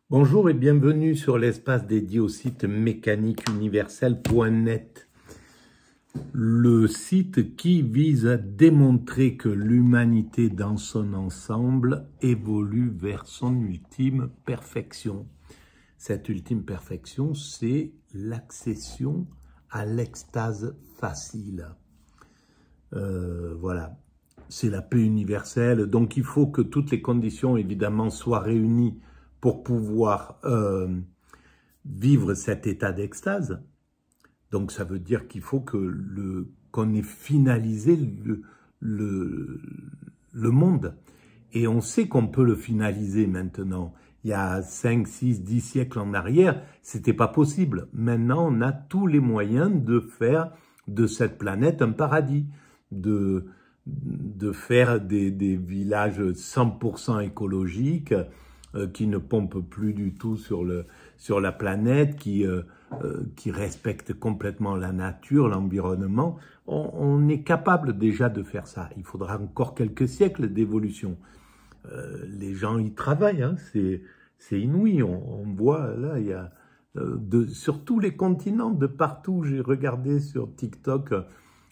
Bonjour et bienvenue sur l'espace dédié au site mécaniqueuniverselle.net, le site qui vise à démontrer que l'humanité dans son ensemble évolue vers son ultime perfection. Cette ultime perfection, c'est l'accession à l'extase facile. Voilà, c'est la paix universelle. Donc il faut que toutes les conditions évidemment soient réunies pour pouvoir vivre cet état d'extase. Donc ça veut dire qu'il faut que qu'on ait finalisé le monde. Et on sait qu'on peut le finaliser maintenant. Il y a 5, 6, 10 siècles en arrière, c'était pas possible. Maintenant, on a tous les moyens de faire de cette planète un paradis, de faire des villages 100% écologiques, qui ne pompent plus du tout sur la planète, qui respectent complètement la nature, l'environnement. On est capable déjà de faire ça. Il faudra encore quelques siècles d'évolution. Les gens y travaillent, hein, c'est inouï. On voit, là, il y a sur tous les continents, de partout. J'ai regardé sur TikTok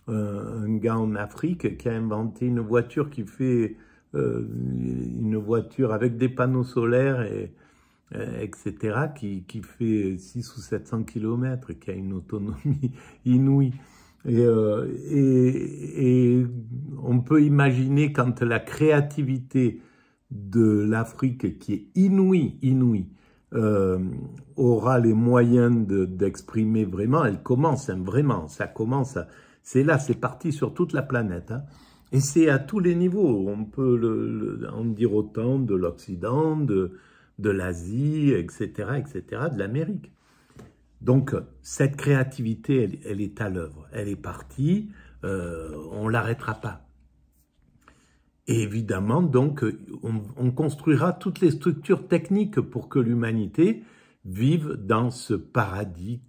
un gars en Afrique qui a inventé une voiture qui fait... une voiture avec des panneaux solaires, etc., qui fait 600 ou 700 km, qui a une autonomie inouïe. Et on peut imaginer quand la créativité de l'Afrique, qui est inouïe, aura les moyens d'exprimer vraiment, elle commence, hein, vraiment, ça commence, c'est là, c'est parti sur toute la planète, hein. Et c'est à tous les niveaux, on peut en dire autant de l'Occident, de l'Asie, etc., de l'Amérique. Donc, cette créativité, elle est à l'œuvre, elle est partie, on ne l'arrêtera pas. Et évidemment, donc, on construira toutes les structures techniques pour que l'humanité vive dans ce paradis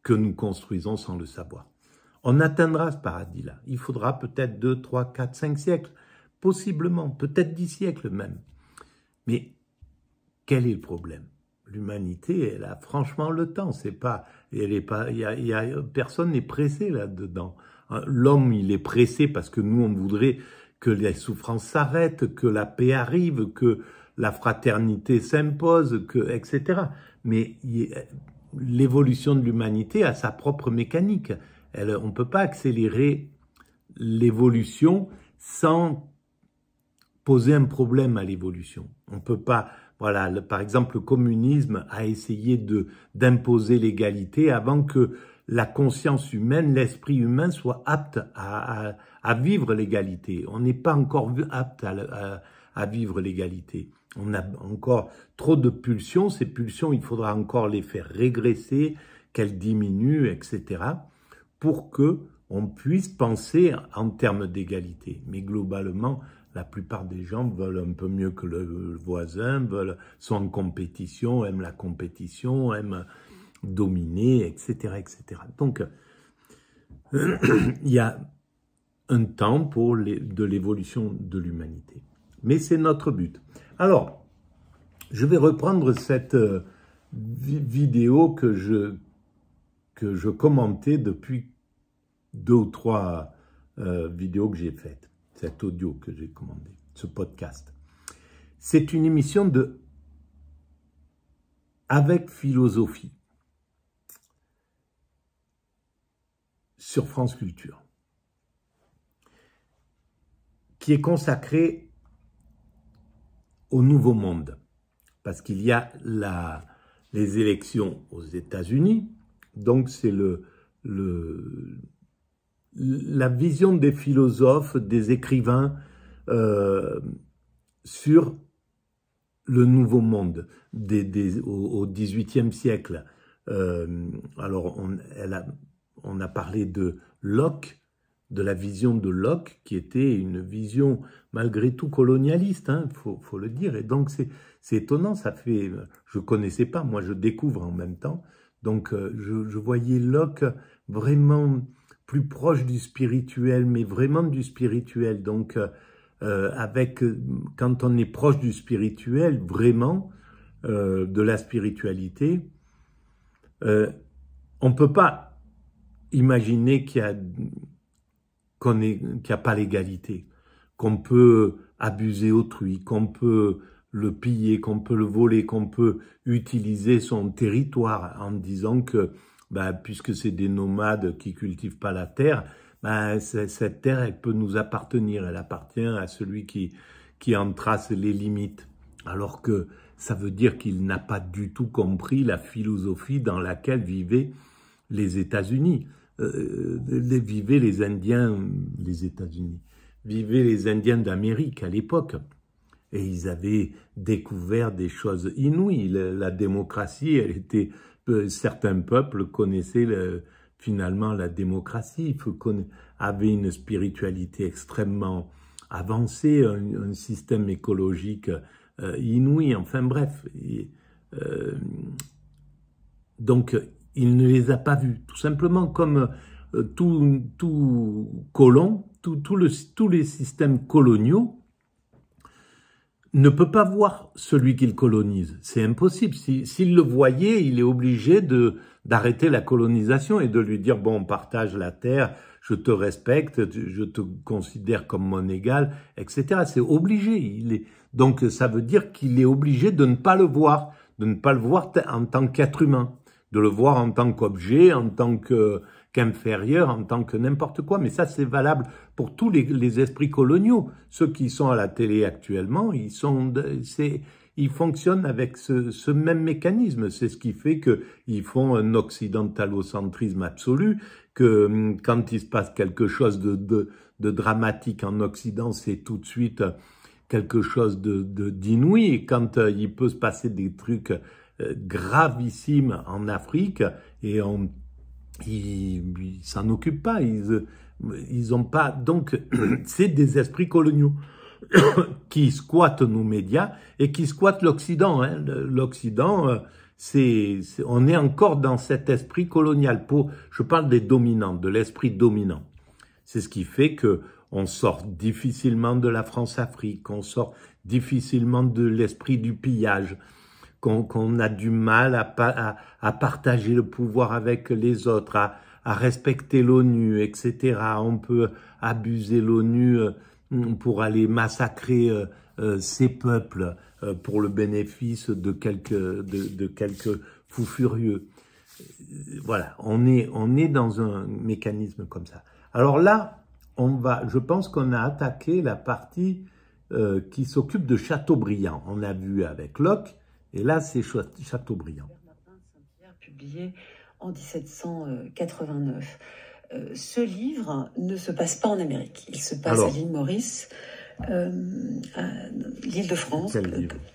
que nous construisons sans le savoir. On atteindra ce paradis-là. Il faudra peut-être 2, 3, 4, 5 siècles, possiblement, peut-être 10 siècles même. Mais quel est le problème? L'humanité, elle a franchement le temps. Personne n'est pressé là-dedans. L'homme, il est pressé parce que nous, on voudrait que les souffrances s'arrêtent, que la paix arrive, que la fraternité s'impose, etc. Mais l'évolution de l'humanité a sa propre mécanique. On ne peut pas accélérer l'évolution sans poser un problème à l'évolution. On ne peut pas, voilà, par exemple, le communisme a essayé d'imposer l'égalité avant que la conscience humaine, l'esprit humain soit apte à vivre l'égalité. On n'est pas encore apte à vivre l'égalité. On a encore trop de pulsions. Ces pulsions, il faudra encore les faire régresser, qu'elles diminuent, etc., pour que on puisse penser en termes d'égalité. Mais globalement, la plupart des gens veulent un peu mieux que le voisin, sont en compétition, aiment la compétition, aiment dominer, etc., etc. Donc, il y a un temps pour de l'évolution de l'humanité. Mais c'est notre but. Alors, je vais reprendre cette vidéo que je commentais depuis 2 ou 3 vidéos que j'ai faites, cet audio que j'ai commandé, ce podcast. C'est une émission de Avec philosophie sur France Culture, qui est consacrée au Nouveau Monde, parce qu'il y a les élections aux États-Unis. Donc c'est la vision des philosophes, des écrivains sur le Nouveau Monde au XVIIIe siècle. Alors on a parlé de Locke, de la vision de Locke, qui était une vision malgré tout colonialiste, hein, faut le dire. Et donc c'est étonnant, je connaissais pas, moi je découvre en même temps. Donc je voyais Locke vraiment plus proche du spirituel, mais vraiment du spirituel. Donc quand on est proche du spirituel, vraiment, de la spiritualité, on ne peut pas imaginer qu'il n'y a pas l'égalité, qu'on peut abuser autrui, qu'on peut le piller, qu'on peut le voler, qu'on peut utiliser son territoire en disant que, puisque c'est des nomades qui cultivent pas la terre, cette terre, elle peut nous appartenir, elle appartient à celui qui en trace les limites. Alors que ça veut dire qu'il n'a pas du tout compris la philosophie dans laquelle vivaient les États-Unis. Vivaient les Indiens, les États-Unis, vivaient les Indiens d'Amérique à l'époque. Et ils avaient découvert des choses inouïes. La démocratie, elle était, certains peuples connaissaient finalement la démocratie, avaient une spiritualité extrêmement avancée, un système écologique inouï, enfin bref. Donc, il ne les a pas vus, tout simplement comme tout colon, tous les systèmes coloniaux ne peut pas voir celui qu'il colonise. C'est impossible. S'il le voyait, il est obligé d'arrêter la colonisation et de lui dire, bon, on partage la terre, je te respecte, je te considère comme mon égal, etc. C'est obligé. Donc, ça veut dire qu'il est obligé de ne pas le voir en tant qu'être humain, de le voir en tant qu'objet, en tant qu'inférieur, en tant que n'importe quoi. Mais ça, c'est valable pour tous les esprits coloniaux. Ceux qui sont à la télé actuellement, ils fonctionnent avec ce même mécanisme. C'est ce qui fait qu'ils font un occidentalocentrisme absolu, que quand il se passe quelque chose de dramatique en Occident, c'est tout de suite quelque chose d'inouï. Et quand il peut se passer des trucs gravissimes en Afrique, et ils s'en occupent pas, ils ont pas, donc c'est des esprits coloniaux qui squattent nos médias et qui squattent l'Occident. Hein. L'Occident, on est encore dans cet esprit colonial. Je parle des dominants, de l'esprit dominant. C'est ce qui fait que on sort difficilement de la France-Afrique, on sort difficilement de l'esprit du pillage, qu'on a du mal à partager le pouvoir avec les autres, à respecter l'ONU, etc. On peut abuser l'ONU pour aller massacrer ces peuples pour le bénéfice de quelques fous furieux. Voilà, on est dans un mécanisme comme ça. Alors là, je pense qu'on a attaqué la partie qui s'occupe de Chateaubriand. On a vu avec Locke, et là, c'est Chateaubriand. Saint-Pierre, publié en 1789. Ce livre ne se passe pas en Amérique. Il se passe à l'île Maurice, à l'île de France,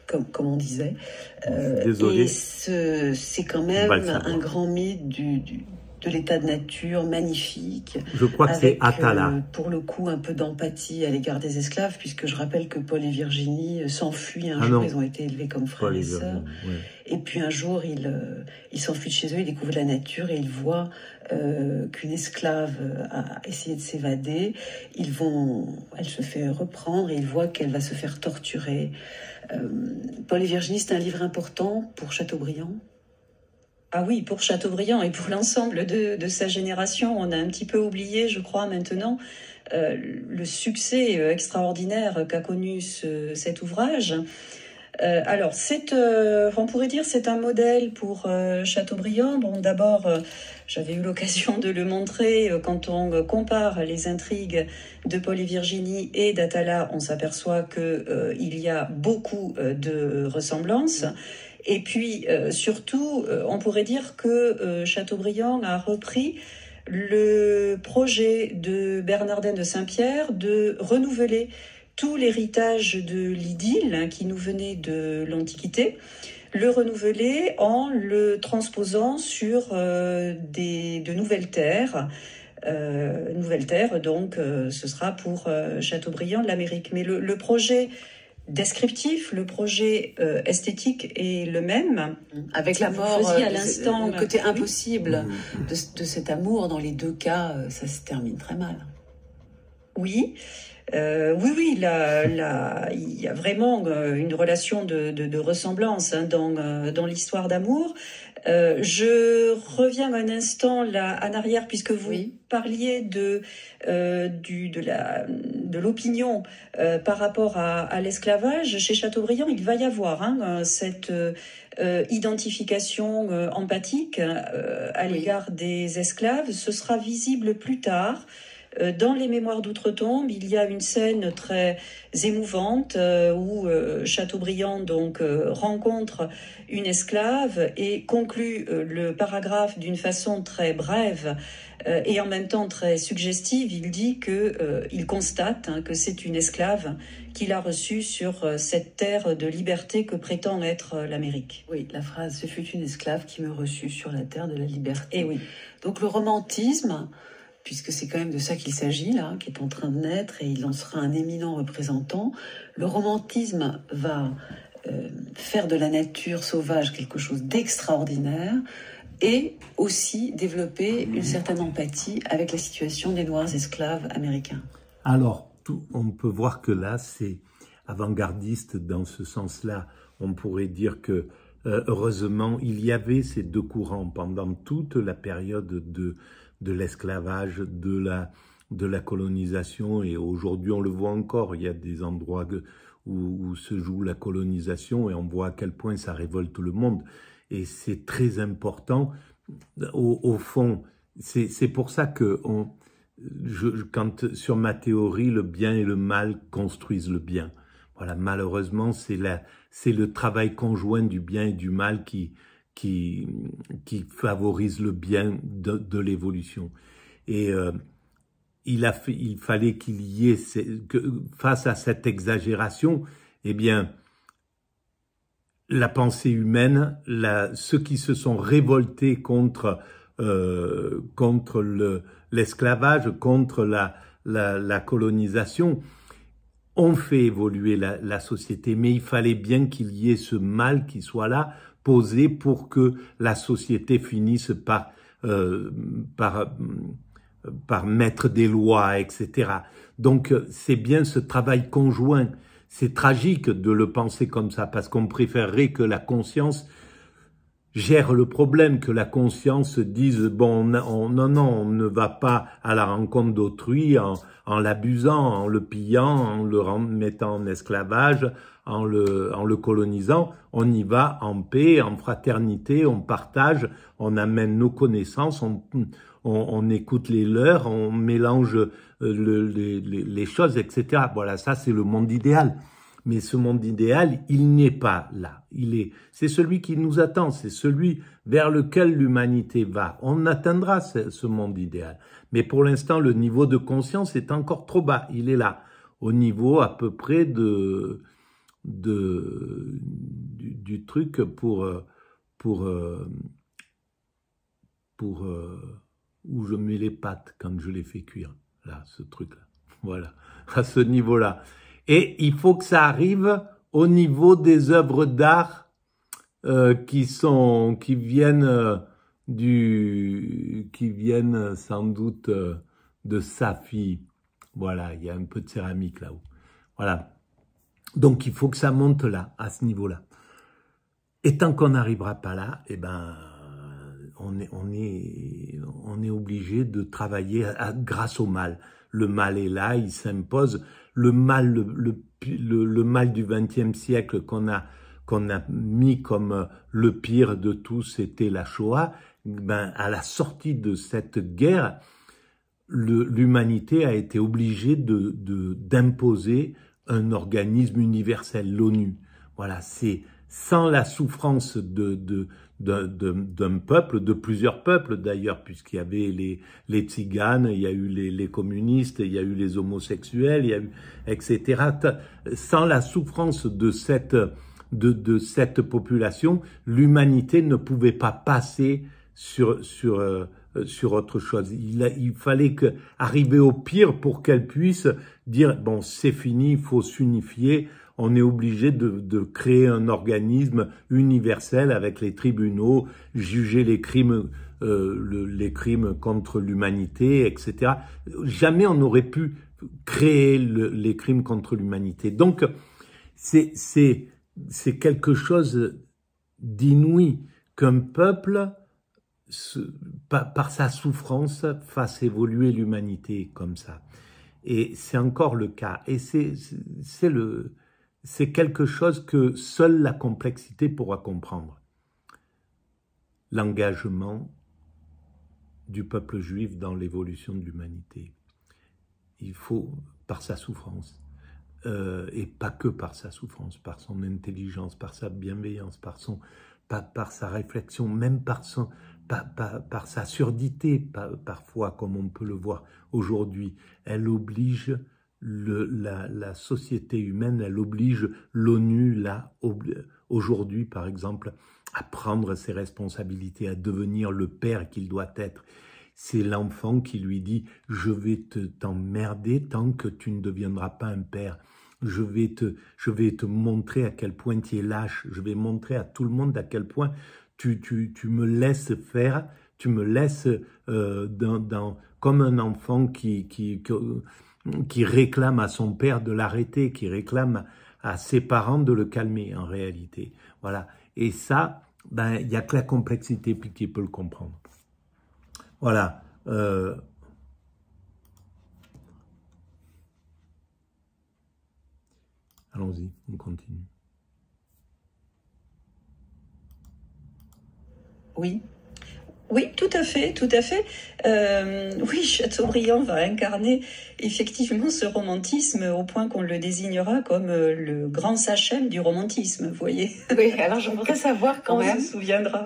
comme on disait. Désolé. Et c'est quand même un grand mythe de l'état de nature magnifique. Je crois que c'est Atala. Pour le coup, un peu d'empathie à l'égard des esclaves, puisque je rappelle que Paul et Virginie s'enfuient un jour. Ils ont été élevés comme frères et sœurs. Ouais. Et puis un jour, ils s'enfuient de chez eux, ils découvrent la nature et ils voient qu'une esclave a essayé de s'évader. Elle se fait reprendre et ils voient qu'elle va se faire torturer. Paul et Virginie, c'est un livre important pour Chateaubriand. Ah oui, pour Chateaubriand et pour l'ensemble de sa génération, on a un petit peu oublié, je crois, maintenant, le succès extraordinaire qu'a connu cet ouvrage. Alors, on pourrait dire c'est un modèle pour Chateaubriand. Bon, d'abord, j'avais eu l'occasion de le montrer. Quand on compare les intrigues de Paul et Virginie et d'Atala, on s'aperçoit qu'il y a beaucoup de ressemblances. Et puis, surtout, on pourrait dire que Chateaubriand a repris le projet de Bernardin de Saint-Pierre de renouveler tout l'héritage de l'idylle qui nous venait de l'Antiquité, le renouveler en le transposant sur de nouvelles terres. Donc ce sera pour Chateaubriand l'Amérique. Mais le projet descriptif, le projet esthétique est le même. Avec la mort, à l'instant, le côté impossible de cet amour, dans les deux cas, ça se termine très mal. Oui. Oui, il y a vraiment une relation de ressemblance hein, dans l'histoire d'amour. Je reviens un instant là en arrière puisque vous parliez de l'opinion par rapport à l'esclavage. Chez Chateaubriand, il va y avoir cette identification empathique à l'égard des esclaves. Ce sera visible plus tard. Dans les Mémoires d'Outre-Tombe, il y a une scène très émouvante où Chateaubriand donc rencontre une esclave et conclut le paragraphe d'une façon très brève et en même temps très suggestive. Il dit que il constate que c'est une esclave qu'il a reçue sur cette terre de liberté que prétend être l'Amérique. Oui, la phrase « Ce fut une esclave qui me reçut sur la terre de la liberté ». Et oui. Donc le romantisme, puisque c'est quand même de ça qu'il s'agit là, qui est en train de naître, et il en sera un éminent représentant. Le romantisme va faire de la nature sauvage quelque chose d'extraordinaire et aussi développer une certaine empathie avec la situation des Noirs esclaves américains. Alors, on peut voir que là, c'est avant-gardiste dans ce sens-là. On pourrait dire que, heureusement, il y avait ces deux courants pendant toute la période de l'esclavage, de la colonisation, et aujourd'hui on le voit encore, il y a des endroits où se joue la colonisation et on voit à quel point ça révolte le monde, et c'est très important. Au fond, c'est pour ça que quand sur ma théorie, le bien et le mal construisent le bien. Voilà, malheureusement, c'est le travail conjoint du bien et du mal qui favorise le bien de l'évolution. Et il fallait qu'il y ait, face à cette exagération, eh bien, la pensée humaine, ceux qui se sont révoltés contre l'esclavage, contre la colonisation, ont fait évoluer la société. Mais il fallait bien qu'il y ait ce mal qui soit là, posé pour que la société finisse par mettre des lois, etc. Donc c'est bien ce travail conjoint. C'est tragique de le penser comme ça, parce qu'on préférerait que la conscience gère le problème, que la conscience dise bon, non, on ne va pas à la rencontre d'autrui en l'abusant, en le pillant, en le mettant en esclavage, en le colonisant. On y va en paix, en fraternité, on partage, on amène nos connaissances, on écoute les leurs, on mélange les choses, etc. Voilà, ça c'est le monde idéal. Mais ce monde idéal, il n'est pas là. C'est celui qui nous attend, c'est celui vers lequel l'humanité va. On atteindra ce monde idéal. Mais pour l'instant, le niveau de conscience est encore trop bas. Il est là, au niveau à peu près du truc pour où je mets les pâtes quand je les fais cuire. Là, ce truc-là. Voilà, à ce niveau-là. Et il faut que ça arrive au niveau des œuvres d'art qui viennent sans doute de Safi. Voilà, il y a un peu de céramique là-haut. Voilà. Donc il faut que ça monte là, à ce niveau-là. Et tant qu'on n'arrivera pas là, eh ben on est obligé de travailler grâce au mal. Le mal est là, il s'impose. Le mal du XXe siècle qu'on a mis comme le pire de tout, c'était la Shoah. Ben, à la sortie de cette guerre, l'humanité a été obligée d'imposer un organisme universel, l'ONU. Voilà, c'est sans la souffrance d'un peuple, de plusieurs peuples d'ailleurs, puisqu'il y avait les tziganes, il y a eu les communistes, il y a eu les homosexuels, il y a eu, etc. Sans la souffrance de cette population, l'humanité ne pouvait pas passer sur autre chose. Il fallait arriver au pire pour qu'elle puisse dire bon, c'est fini, il faut s'unifier. On est obligé de créer un organisme universel avec les tribunaux, juger les crimes contre l'humanité, etc. Jamais on n'aurait pu créer les crimes contre l'humanité. Donc, c'est quelque chose d'inouï qu'un peuple, par sa souffrance, fasse évoluer l'humanité comme ça. Et c'est encore le cas. Et c'est quelque chose que seule la complexité pourra comprendre. L'engagement du peuple juif dans l'évolution de l'humanité. Il faut, par sa souffrance, et pas que par sa souffrance, par son intelligence, par sa bienveillance, par sa réflexion, même par sa surdité, parfois, comme on peut le voir aujourd'hui. Elle oblige la société humaine, elle oblige l'ONU, aujourd'hui, par exemple, à prendre ses responsabilités, à devenir le père qu'il doit être. C'est l'enfant qui lui dit « Je vais t'emmerder tant que tu ne deviendras pas un père. Je vais te montrer à quel point tu es lâche. Je vais montrer à tout le monde à quel point tu me laisses faire. Tu me laisses comme un enfant qui réclame à son père de l'arrêter, qui réclame à ses parents de le calmer en réalité. » Voilà. Et ça, il n'y a que la complexité qui peut le comprendre. Voilà. Allons-y, on continue. Oui. Oui, tout à fait, tout à fait. Oui, Chateaubriand va incarner effectivement ce romantisme au point qu'on le désignera comme le grand sachem du romantisme, vous voyez. Oui, alors je voudrais savoir quand même... On se souviendra.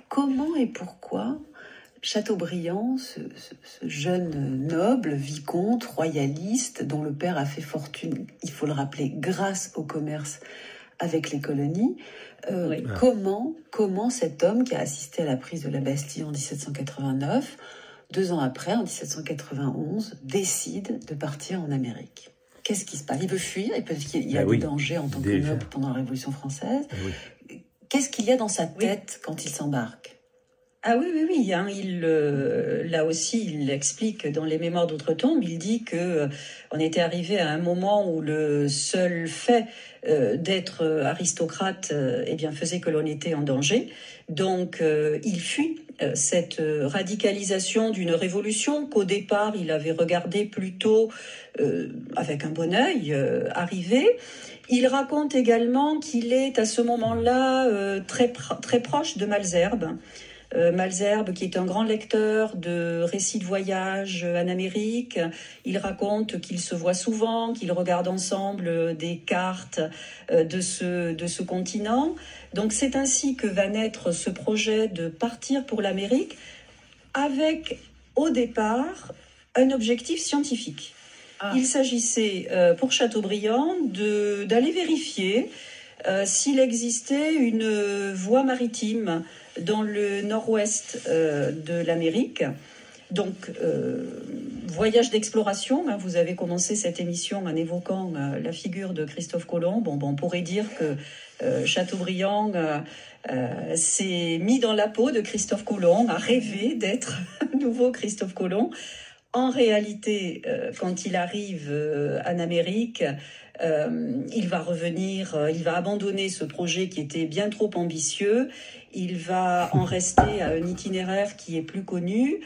Comment et pourquoi Chateaubriand, ce jeune noble, vicomte, royaliste, dont le père a fait fortune, il faut le rappeler, grâce au commerce avec les colonies, oui. Comment cet homme qui a assisté à la prise de la Bastille en 1789, 2 ans après, en 1791, décide de partir en Amérique? Qu'est-ce qui se passe? Il veut fuir, et peut-être qu'il y a des dangers en tant que noble pendant la Révolution française. Oui. Qu'est-ce qu'il y a dans sa tête quand il s'embarque? Ah oui, hein, là aussi, il l'explique dans les Mémoires d'Outre-Tombe. Il dit que on était arrivé à un moment où le seul fait d'être aristocrate, faisait que l'on était en danger. Donc, il fuit cette radicalisation d'une révolution qu'au départ, il avait regardée plutôt avec un bon œil arriver. Il raconte également qu'il est à ce moment-là très proche de Malesherbes. Malesherbes, qui est un grand lecteur de récits de voyage en Amérique. Il raconte qu'ils se voient souvent, qu'ils regardent ensemble des cartes de ce continent. Donc c'est ainsi que va naître ce projet de partir pour l'Amérique avec, au départ, un objectif scientifique. Il s'agissait pour Chateaubriand d'aller vérifier s'il existait une voie maritime dans le nord-ouest de l'Amérique. Donc, voyage d'exploration, hein, vous avez commencé cette émission en évoquant la figure de Christophe Colomb. Bon, on pourrait dire que Chateaubriand s'est mis dans la peau de Christophe Colomb, a rêvé d'être un nouveau Christophe Colomb. En réalité, quand il arrive en Amérique, il va revenir, il va abandonner ce projet qui était bien trop ambitieux. Il va en rester à un itinéraire qui est plus connu.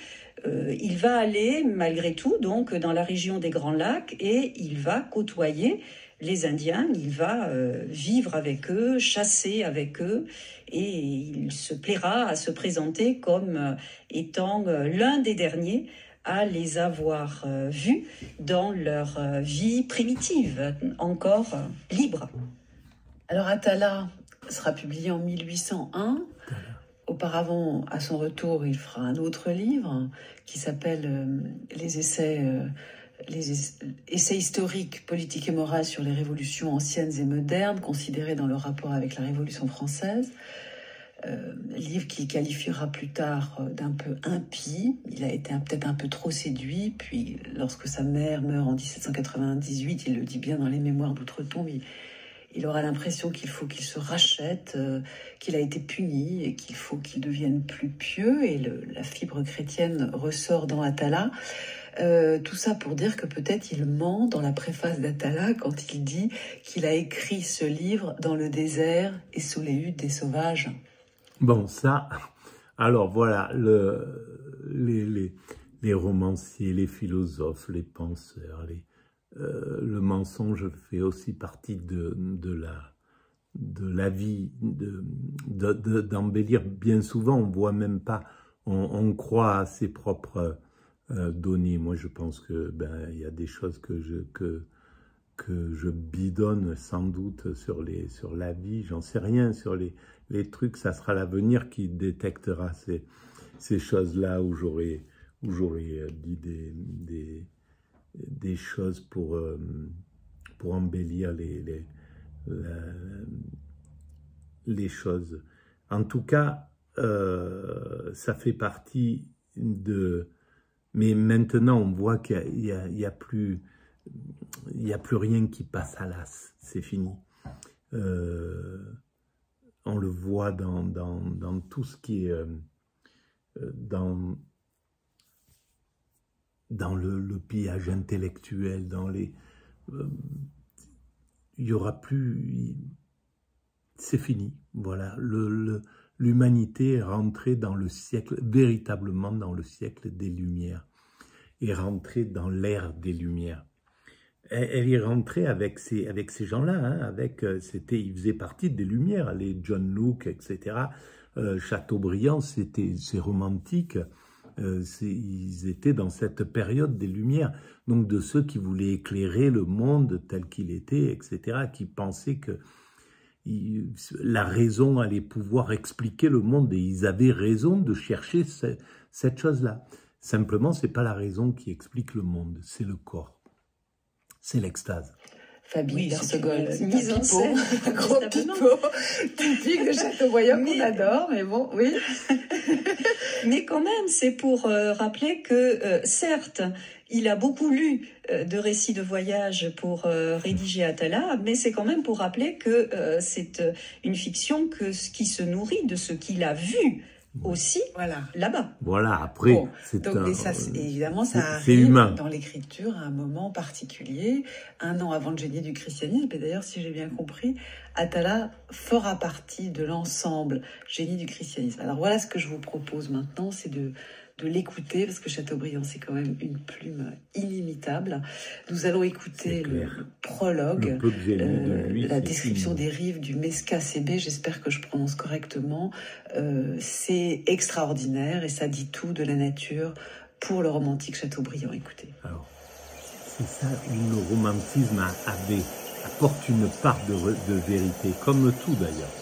Il va aller, malgré tout, donc dans la région des Grands Lacs et il va côtoyer les Indiens. Il va vivre avec eux, chasser avec eux et il se plaira à se présenter comme étant l'un des derniers à les avoir vus dans leur vie primitive, encore libre. Alors Atala sera publié en 1801. Auparavant, à son retour, il fera un autre livre qui s'appelle les essais historiques, politiques et morales sur les révolutions anciennes et modernes, considérées dans le rapport avec la Révolution française. Livre qu'il qualifiera plus tard d'un peu impie. Il a été peut-être un peu trop séduit. Puis, lorsque sa mère meurt en 1798, il le dit bien dans les Mémoires d'Outre-Tombe, il aura l'impression qu'il faut qu'il se rachète, qu'il a été puni et qu'il faut qu'il devienne plus pieux. Et la fibre chrétienne ressort dans Atala. Tout ça pour dire que peut-être il ment dans la préface d'Atala quand il dit qu'il a écrit ce livre dans le désert et sous les huttes des sauvages. Bon, ça, alors voilà, les romanciers, les philosophes, les penseurs, le mensonge fait aussi partie de la vie, d'embellir. Bien souvent, on voit même pas, on croit à ses propres données. Moi, je pense que il y a des choses que je bidonne sans doute sur la vie, j'en sais rien, sur les trucs, ça sera l'avenir qui détectera ces choses-là où j'aurais dit des choses pour embellir les choses. En tout cas, ça fait partie de... Mais maintenant, on voit qu'il y a plus rien qui passe à l'as, c'est fini. On le voit dans tout ce qui est... dans le pillage intellectuel, il y aura plus... C'est fini, voilà. L'humanité est rentrée dans le siècle, véritablement dans le siècle des Lumières, est rentrée dans l'ère des Lumières. Elle est rentrée avec ces gens-là, hein, ils faisaient partie des Lumières, les John Locke, etc. Chateaubriand, c'est romantique. Ils étaient dans cette période des Lumières, donc de ceux qui voulaient éclairer le monde tel qu'il était, etc., qui pensaient que la raison allait pouvoir expliquer le monde, et ils avaient raison de chercher cette chose-là. Simplement, c'est pas la raison qui explique le monde, c'est le corps, c'est l'extase. Fabien Bersegol, mise en scène, un gros pipeau, typique de Chateaubriand qu'on adore, mais bon, oui. Mais quand même, c'est pour rappeler que, certes, il a beaucoup lu de récits de voyage pour rédiger Atala, mais c'est quand même pour rappeler que c'est une fiction qui se nourrit de ce qu'il a vu aussi là-bas. Voilà, après, bon, évidemment, ça arrive dans l'écriture à un moment particulier, 1 an avant le génie du christianisme. Et d'ailleurs, si j'ai bien compris, Atala fera partie de l'ensemble génie du christianisme. Alors voilà ce que je vous propose maintenant, c'est de l'écouter, parce que Chateaubriand, c'est quand même une plume inimitable. Nous allons écouter le prologue, la description des rives du Mesca-CB, j'espère que je prononce correctement. C'est extraordinaire et ça dit tout de la nature pour le romantique Chateaubriand. Écoutez. Alors, c'est ça, le romantisme apporte une part de vérité, comme tout d'ailleurs.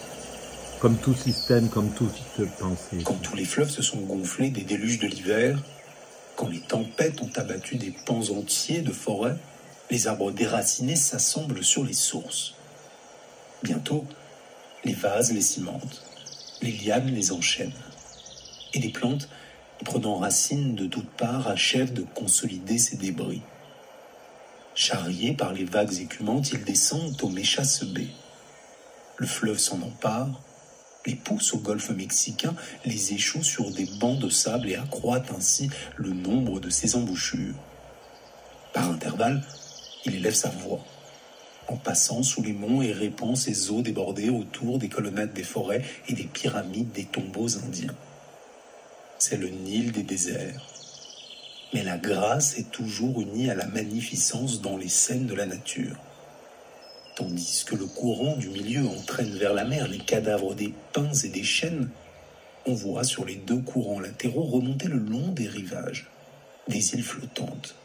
Comme tout système, comme toute pensée. Quand tous les fleuves se sont gonflés des déluges de l'hiver, quand les tempêtes ont abattu des pans entiers de forêt, les arbres déracinés s'assemblent sur les sources. Bientôt, les vases les cimentent, les lianes les enchaînent. Et les plantes, prenant racine de toutes parts, achèvent de consolider ces débris. Charriés par les vagues écumantes, ils descendent au Mesca-CB. Le fleuve s'en empare, les pousse au golfe mexicain, les échoue sur des bancs de sable et accroît ainsi le nombre de ses embouchures. Par intervalles, il élève sa voix, en passant sous les monts et répand ses eaux débordées autour des colonnades des forêts et des pyramides des tombeaux indiens. C'est le Nil des déserts. Mais la grâce est toujours unie à la magnificence dans les scènes de la nature. Tandis que le courant du milieu entraîne vers la mer les cadavres des pins et des chênes, on voit sur les 2 courants latéraux remonter le long des rivages des îles flottantes,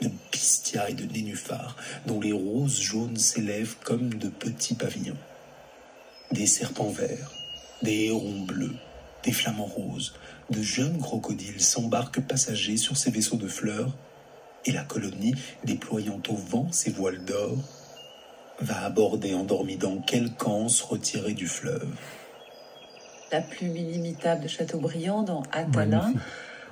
de pistia et de nénuphars, dont les roses jaunes s'élèvent comme de petits pavillons. Des serpents verts, des hérons bleus, des flamants roses, de jeunes crocodiles s'embarquent passagers sur ces vaisseaux de fleurs, et la colonie, déployant au vent ses voiles d'or, va aborder endormi dans quelque anse retirée du fleuve. La plume inimitable de Chateaubriand dans Atala,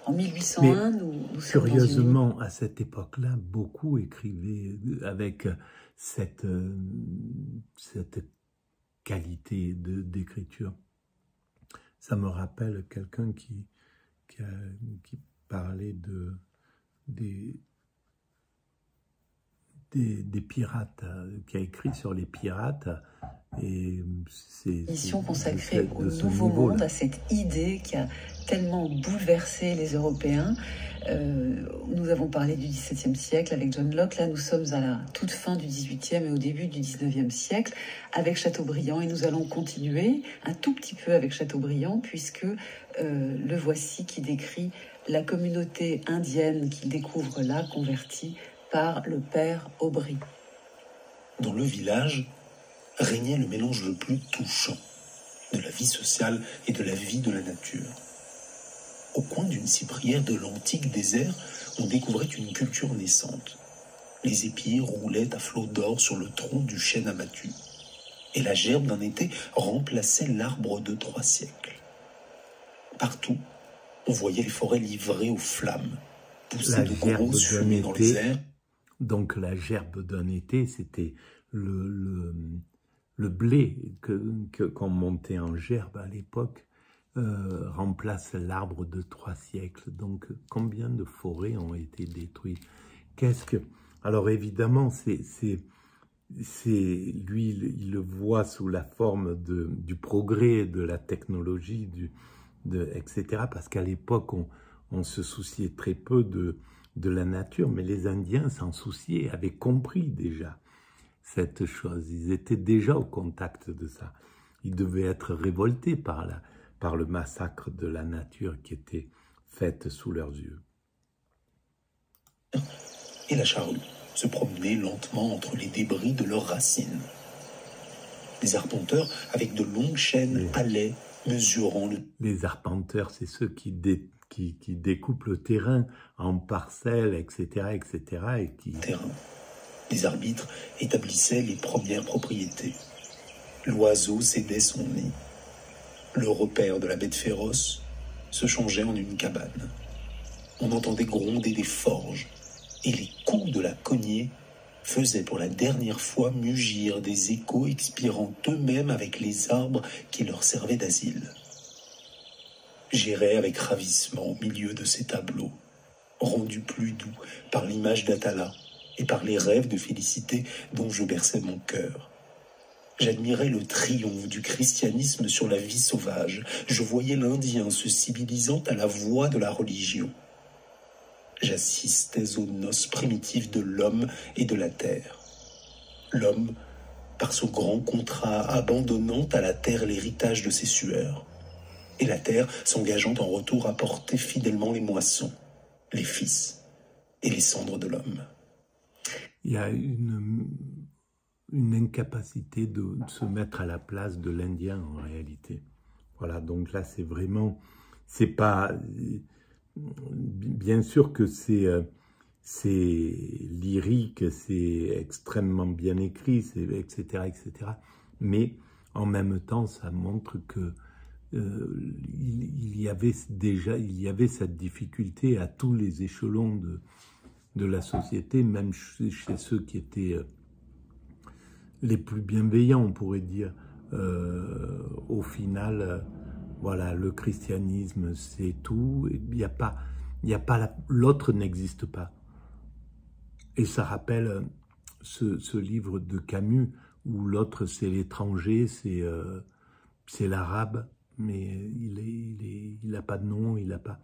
en 1801. Nous curieusement, à cette époque-là, beaucoup écrivaient avec cette qualité d'écriture. Ça me rappelle quelqu'un qui parlait pirates, qui a écrit sur les pirates. Et mission consacrée au Nouveau Monde, à cette idée qui a tellement bouleversé les Européens. Nous avons parlé du XVIIe siècle avec John Locke. Là, nous sommes à la toute fin du XVIIIe et au début du XIXe siècle avec Chateaubriand. Et nous allons continuer un tout petit peu avec Chateaubriand, puisque le voici qui décrit la communauté indienne qu'il découvre là, convertie par le père Aubry. Dans le village régnait le mélange le plus touchant de la vie sociale et de la vie de la nature. Au coin d'une cyprière de l'antique désert, on découvrait une culture naissante. Les épis roulaient à flots d'or sur le tronc du chêne abattu, et la gerbe d'un été remplaçait l'arbre de 3 siècles. Partout, on voyait les forêts livrées aux flammes, pousser de grosses fumées dans les airs. Donc la gerbe d'un été, c'était le blé qu'on montait en gerbe à l'époque, remplace l'arbre de 3 siècles. Donc combien de forêts ont été détruites? Alors évidemment, lui, il le voit sous la forme du progrès, de la technologie, etc. Parce qu'à l'époque, on se souciait très peu de la nature, mais les Indiens s'en souciaient, avaient compris déjà cette chose. Ils étaient déjà au contact de ça. Ils devaient être révoltés par le massacre de la nature qui était faite sous leurs yeux. Et la charrue se promenait lentement entre les débris de leurs racines. Les arpenteurs, avec de longues chaînes, allaient mesurant le... Les arpenteurs, c'est ceux qui découpent le terrain en parcelles, etc., etc. Terrain. Les arbitres établissaient les premières propriétés. L'oiseau cédait son nid. Le repère de la bête féroce se changeait en une cabane. On entendait gronder des forges, et les coups de la cognée faisaient pour la dernière fois mugir des échos expirant eux-mêmes avec les arbres qui leur servaient d'asile. J'irais avec ravissement au milieu de ces tableaux, rendus plus doux par l'image d'Atala et par les rêves de félicité dont je berçais mon cœur. J'admirais le triomphe du christianisme sur la vie sauvage. Je voyais l'Indien se civilisant à la voie de la religion. J'assistais aux noces primitives de l'homme et de la terre. L'homme, par son grand contrat, abandonnant à la terre l'héritage de ses sueurs, et la terre s'engageant en retour à porter fidèlement les moissons, les fils et les cendres de l'homme. Il y a une incapacité de se mettre à la place de l'Indien en réalité. Voilà, donc là c'est vraiment, c'est pas, bien sûr que c'est lyrique, c'est extrêmement bien écrit, etc., etc. Mais en même temps, ça montre que il y avait cette difficulté à tous les échelons de la société, même chez ceux qui étaient les plus bienveillants, on pourrait dire. Au final, voilà, le christianisme, c'est tout. L'autre n'existe pas. Et ça rappelle ce livre de Camus où l'autre c'est l'étranger, c'est l'arabe, mais il n'a pas de nom, il n'a pas.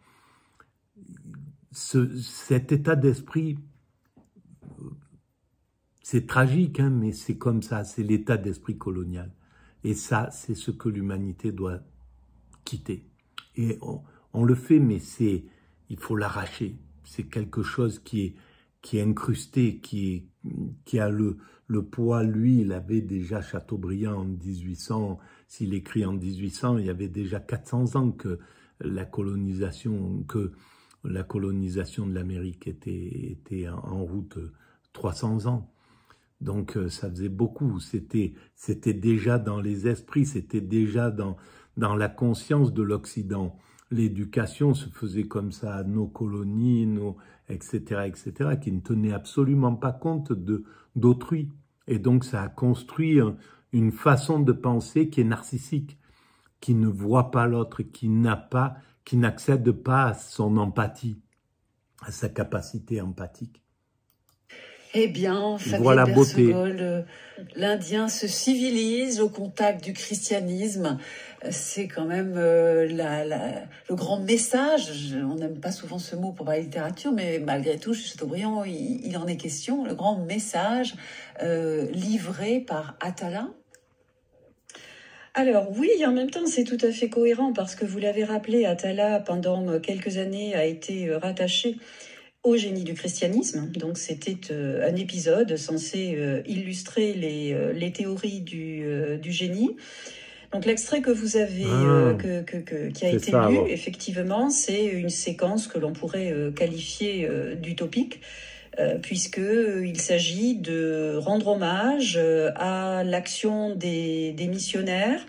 Cet état d'esprit, c'est tragique, hein, mais c'est comme ça, c'est l'état d'esprit colonial. Et ça, c'est ce que l'humanité doit quitter. Et on le fait, mais il faut l'arracher. C'est quelque chose qui est incrusté, qui a le poids. Lui, il avait déjà Chateaubriand en 1800. S'il écrit en 1800, il y avait déjà 400 ans que la colonisation de l'Amérique était en route, 300 ans. Donc ça faisait beaucoup, c'était déjà dans les esprits, c'était déjà dans la conscience de l'Occident. L'éducation se faisait comme ça, nos colonies, etc., qui ne tenaient absolument pas compte d'autrui. Et donc ça a construit une façon de penser qui est narcissique, qui ne voit pas l'autre, qui n'accède pas à son empathie. à sa capacité empathique. Eh bien, Fabienne Bersegol, l'Indien se civilise au contact du christianisme. C'est quand même le grand message. On n'aime pas souvent ce mot pour la littérature, mais malgré tout, chez Chateaubriand, il en est question. Le grand message livré par Atala. Alors oui, en même temps, c'est tout à fait cohérent parce que vous l'avez rappelé, Atala, pendant quelques années, a été rattaché au génie du christianisme. Donc c'était un épisode censé illustrer les théories du génie. Donc l'extrait que vous avez qui a été lu, effectivement, c'est une séquence que l'on pourrait qualifier d'utopique, puisqu'il s'agit de rendre hommage à l'action des missionnaires.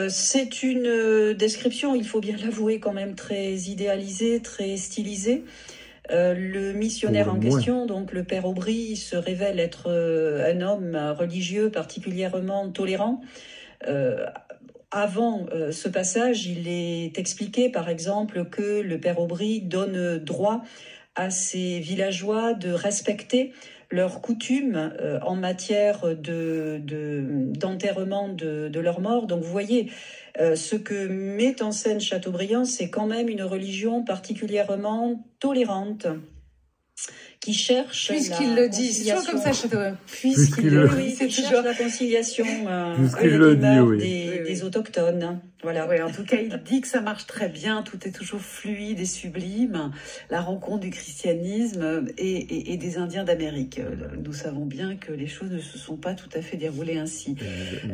C'est une description, il faut bien l'avouer, quand même très idéalisée, très stylisée. Le missionnaire en question, donc le père Aubry, se révèle être un homme religieux particulièrement tolérant. Avant ce passage, il est expliqué, par exemple, que le père Aubry donne droit à ses villageois de respecter leurs coutumes en matière d'enterrement de leurs morts. Donc vous voyez, ce que met en scène Chateaubriand, c'est quand même une religion particulièrement tolérante, qui cherche puisqu'il le dit, c'est toujours comme ça, Chateaubriand. Puisqu'il le dit, c'est toujours la conciliation des autochtones. Voilà. Oui, en tout cas, il dit que ça marche très bien, tout est toujours fluide et sublime. La rencontre du christianisme et des Indiens d'Amérique. Nous savons bien que les choses ne se sont pas tout à fait déroulées ainsi.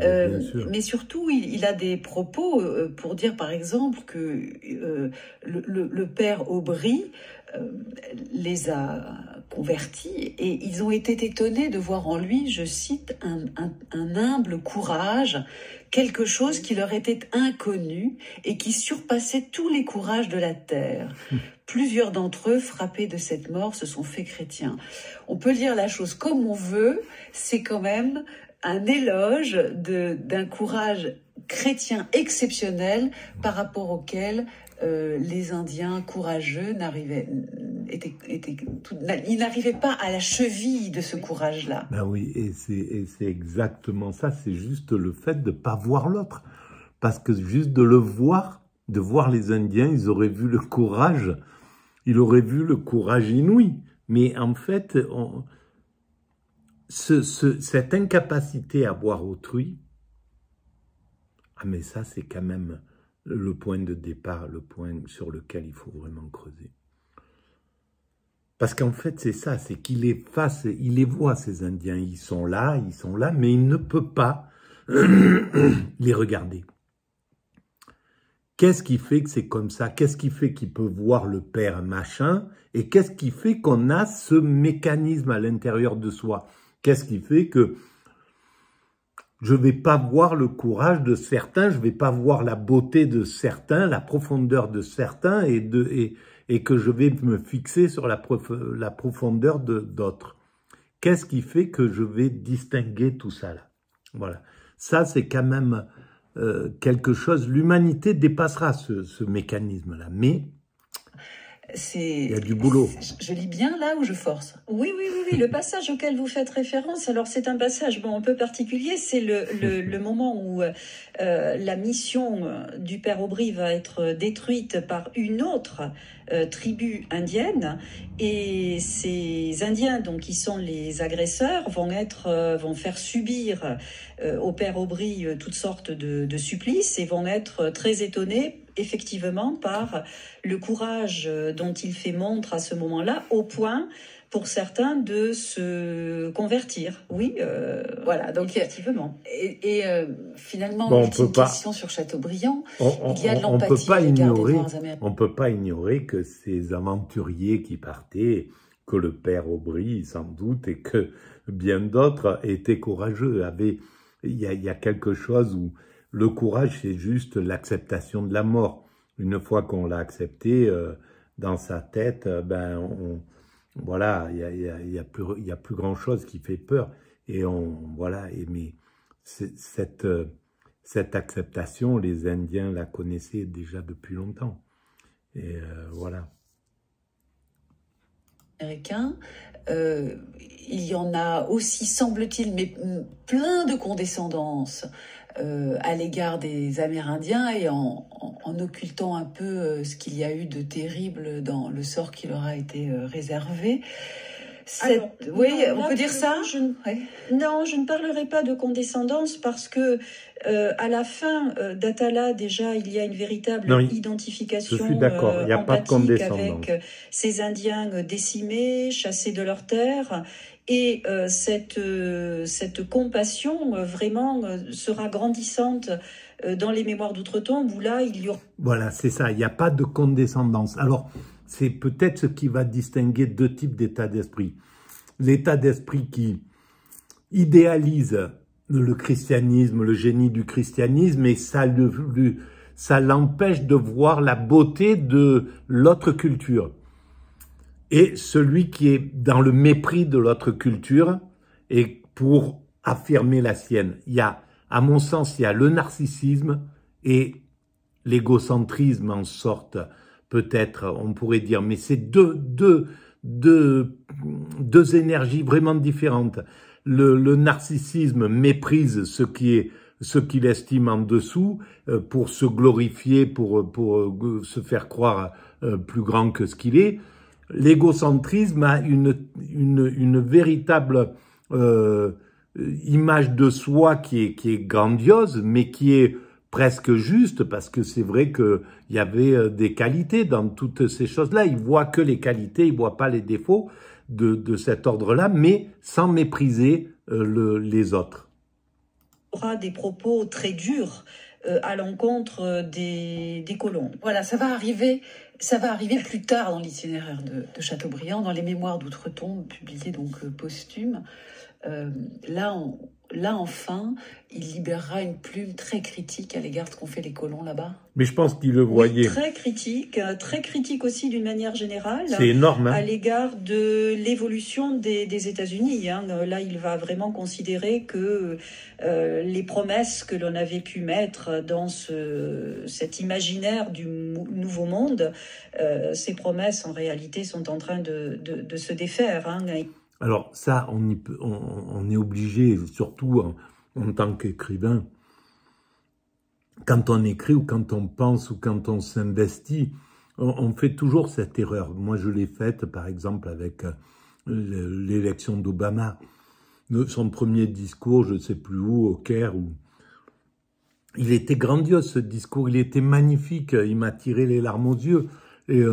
Mais surtout, il a des propos pour dire, par exemple, que le père Aubry les a convertis et ils ont été étonnés de voir en lui, je cite, un humble courage, quelque chose qui leur était inconnu et qui surpassait tous les courages de la terre. Plusieurs d'entre eux, frappés de cette mort, se sont faits chrétiens. On peut lire la chose comme on veut, c'est quand même un éloge d'un courage chrétien exceptionnel par rapport auquel les Indiens courageux ils n'arrivaient pas à la cheville de ce courage-là. Ben oui, et c'est exactement ça, c'est juste le fait de ne pas voir l'autre. Parce que juste de voir les Indiens, ils auraient vu le courage inouï. Mais en fait, cette incapacité à voir autrui, mais ça c'est quand même le point de départ, le point sur lequel il faut vraiment creuser. Parce qu'en fait, c'est ça, c'est qu'il il les voit, ces Indiens, ils sont là, mais il ne peut pas les regarder. Qu'est-ce qui fait que c'est comme ça? Qu'est-ce qui fait qu'il peut voir le père machin? Et qu'est-ce qui fait qu'on a ce mécanisme à l'intérieur de soi? Qu'est-ce qui fait que je ne vais pas voir le courage de certains, je ne vais pas voir la beauté de certains, la profondeur de certains, et que je vais me fixer sur la profondeur d'autres. Qu'est-ce qui fait que je vais distinguer tout ça là? Voilà. Ça, c'est quand même quelque chose. L'humanité dépassera ce mécanisme-là, mais il y a du boulot. Je lis bien là ou je force? Oui. Le passage auquel vous faites référence, alors c'est un passage un peu particulier. C'est le moment où la mission du père Aubry va être détruite par une autre tribu indienne, et ces Indiens, donc qui sont les agresseurs, vont faire subir au père Aubry toutes sortes de supplices et vont être très étonnés effectivement par le courage dont il fait montre à ce moment-là, au point pour certains de se convertir. Oui, voilà, donc effectivement. Et finalement, une petite question sur Chateaubriand. Il y a de l'empathie. On ne peut pas ignorer que ces aventuriers qui partaient, que le père Aubry sans doute, et que bien d'autres étaient courageux. Il y a quelque chose où le courage, c'est juste l'acceptation de la mort. Une fois qu'on l'a accepté dans sa tête, voilà, il y a plus grand chose qui fait peur. Et mais cette acceptation, les Indiens la connaissaient déjà depuis longtemps. Et voilà. américains. Il y en a aussi, semble-t-il, mais plein de condescendance à l'égard des Amérindiens et en occultant un peu ce qu'il y a eu de terrible dans le sort qui leur a été réservé. Alors, oui, non, on peut dire ça. Non, je ne parlerai pas de condescendance parce que à la fin d'Atala, déjà, il y a une véritable identification je suis d'accord, il n'y a pas de condescendance avec ces Indiens décimés, chassés de leurs terres. Et cette compassion vraiment sera grandissante dans les mémoires d'outre-tombe où là, il y aura... Voilà, c'est ça, il n'y a pas de condescendance. Alors, c'est peut-être ce qui va distinguer deux types d'état d'esprit. L'état d'esprit qui idéalise le christianisme, le génie du christianisme, et ça l'empêche de voir la beauté de l'autre culture. Et celui qui est dans le mépris de l'autre culture et pour affirmer la sienne. Il y a, à mon sens, il y a le narcissisme et l'égocentrisme en sorte, peut-être, on pourrait dire, mais c'est deux énergies vraiment différentes. Le narcissisme méprise ce qu'il estime en dessous pour se glorifier, pour se faire croire plus grand que ce qu'il est. L'égocentrisme a une véritable image de soi qui est grandiose, mais qui est presque juste, parce que c'est vrai qu'il y avait des qualités dans toutes ces choses-là. Il voit que les qualités, il voit pas les défauts de cet ordre-là, mais sans mépriser les autres. Il y aura des propos très durs à l'encontre des colons. Voilà, ça va arriver plus tard dans l'itinéraire de Chateaubriand, dans les Mémoires d'outre-tombe, publiées donc posthumes. Là, enfin, il libérera une plume très critique à l'égard de ce qu'ont fait les colons là-bas. Mais je pense qu'il le voyait. Oui, très critique aussi d'une manière générale. C'est énorme. Hein. À l'égard de l'évolution des États-Unis. Hein. Là, il va vraiment considérer que les promesses que l'on avait pu mettre dans cet imaginaire du nouveau monde, ces promesses, en réalité, sont en train de se défaire. Hein. Alors ça, on est obligé, surtout en tant qu'écrivain, quand on écrit ou quand on pense ou quand on s'investit, on fait toujours cette erreur. Moi, je l'ai faite, par exemple, avec l'élection d'Obama. Son premier discours, je ne sais plus où, au Caire, où il était grandiose, ce discours, il était magnifique, il m'a tiré les larmes aux yeux. Et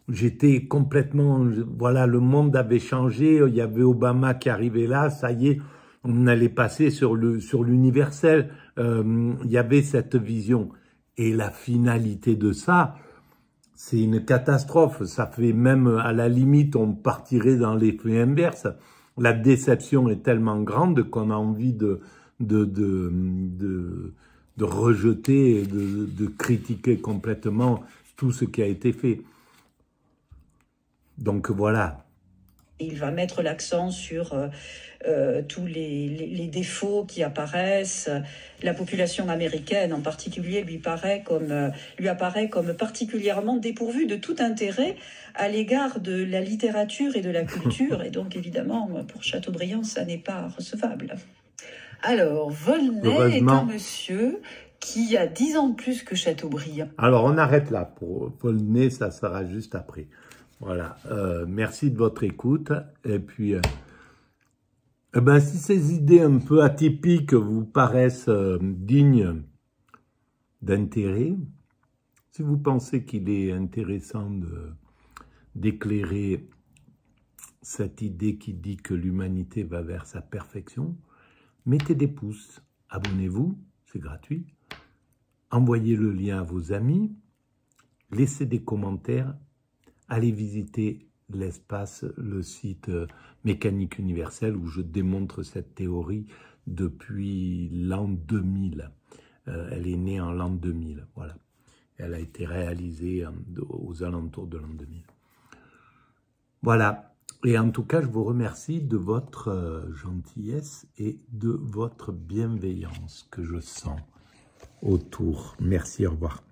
j'étais complètement, voilà, le monde avait changé, il y avait Obama qui arrivait là, ça y est, on allait passer sur l'universel, il y avait cette vision. Et la finalité de ça, c'est une catastrophe, ça fait même, à la limite, on partirait dans l'effet inverse. La déception est tellement grande qu'on a envie de rejeter, de critiquer complètement tout ce qui a été fait. Donc voilà. Il va mettre l'accent sur tous les défauts qui apparaissent. La population américaine en particulier lui apparaît comme particulièrement dépourvue de tout intérêt à l'égard de la littérature et de la culture. Et donc évidemment, pour Chateaubriand, ça n'est pas recevable. Alors, Volney est un monsieur qui a 10 ans de plus que Chateaubriand. Alors, on arrête là. Pour Volney, ça sera juste après. Voilà, merci de votre écoute. Et puis, si ces idées un peu atypiques vous paraissent dignes d'intérêt, si vous pensez qu'il est intéressant d'éclairer cette idée qui dit que l'humanité va vers sa perfection, mettez des pouces, abonnez-vous, c'est gratuit, envoyez le lien à vos amis, laissez des commentaires, allez visiter l'espace, le site Mécanique universelle où je démontre cette théorie depuis l'an 2000. Elle est née en l'an 2000, voilà. Elle a été réalisée aux alentours de l'an 2000. Voilà. Et en tout cas, je vous remercie de votre gentillesse et de votre bienveillance que je sens autour. Merci, au revoir.